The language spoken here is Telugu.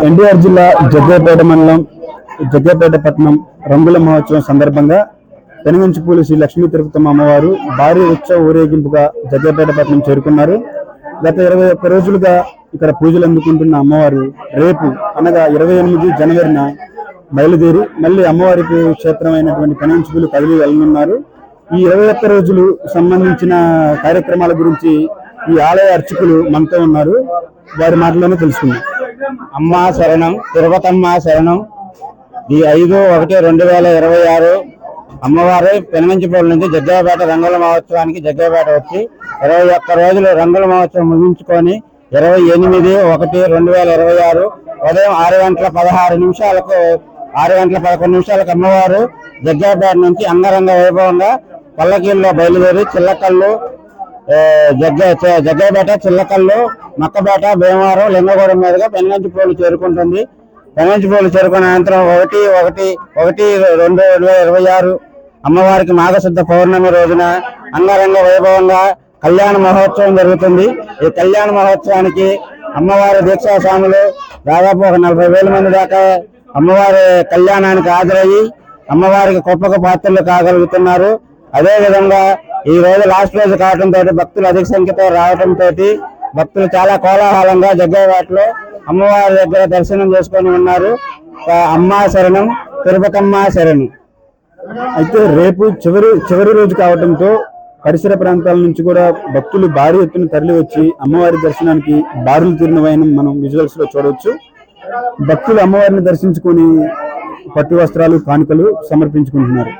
ఎన్టీఆర్ జిల్లా జగ్గయ్యపేట మండలం జగ్గయ్యపేట పట్టణం రంగుల మహోత్సవం సందర్భంగా పెనుగంచిప్రోలు శ్రీ లక్ష్మీ తిరుపతమ్మ అమ్మవారు భారీ ఉత్సవ ఊరేగింపుగా జగ్గయ్యపేట పట్టణం చేరుకున్నారు. గత 21 రోజులుగా ఇక్కడ పూజలు అందుకుంటున్న అమ్మవారు రేపు అనగా 28 జనవరిన బయలుదేరి మళ్ళీ అమ్మవారికి క్షేత్రమైనటువంటి పెనుగంచిప్రోలు కదిలి వెళ్ళనున్నారు. ఈ 21 రోజులు సంబంధించిన కార్యక్రమాల గురించి ఈ ఆలయ అర్చకులు మనతో ఉన్నారు. వారి మాటలోనే తెలుసుకుందాం. అమ్మ శరణం, తిరుపతమ్మ శరణం. ఈ 5/1/2026 అమ్మవారు పెనుగంచిప్రోలు నుంచి జగ్గయ్యపేట రంగుల మహోత్సవానికి జగ్గయ్యపేట వచ్చి 21 రోజులు రంగుల మహోత్సవం ముగించుకొని 28/1/2026 ఉదయం 6:11 అమ్మవారు జగ్గయ్యపేట నుంచి అంగరంగ వైభవంగా పల్లకీల్లో బయలుదేరి చిల్లకల్లు, జగ్గయ్యపేట, చిల్లకల్లు, మక్కపేట, భీమవరం, లింగగూడెం మీదుగా పెనుగంచిప్రోలు చేరుకుంటుంది. పెనుగంచిప్రోలు చేరుకున్న అనంతరం 1/1/2026 అమ్మవారికి మాఘశుద్ధ పౌర్ణమి రోజున అంగరంగ వైభవంగా కళ్యాణ మహోత్సవం జరుగుతుంది. ఈ కళ్యాణ మహోత్సవానికి అమ్మవారి దీక్షా స్వాములు దాదాపు 40,000 మంది దాకా అమ్మవారి కళ్యాణానికి హాజరయ్యి అమ్మవారికి గొప్ప పాత్రలు కాగలుగుతున్నారు. అదేవిధంగా ఈ రోజు లాస్ట్ రోజు కావడంతో భక్తులు అధిక సంఖ్యతో రావడంతో భక్తులు చాలా కోలాహలంగా జగ్గయ్యపేటలో అమ్మవారి దగ్గర దర్శనం చేసుకొని ఉన్నారు. అమ్మ శరణం, తిరుపతమ్మ శరణం. అయితే రేపు చివరి రోజు కావడంతో పరిసర ప్రాంతాల నుంచి కూడా భక్తులు భారీ ఎత్తున తరలి వచ్చి అమ్మవారి దర్శనానికి బారులు తీరిన వైనం మనం విజువల్స్ లో చూడవచ్చు. భక్తులు అమ్మవారిని దర్శించుకొని పట్టు వస్త్రాలు, కానుకలు సమర్పించుకుంటున్నారు.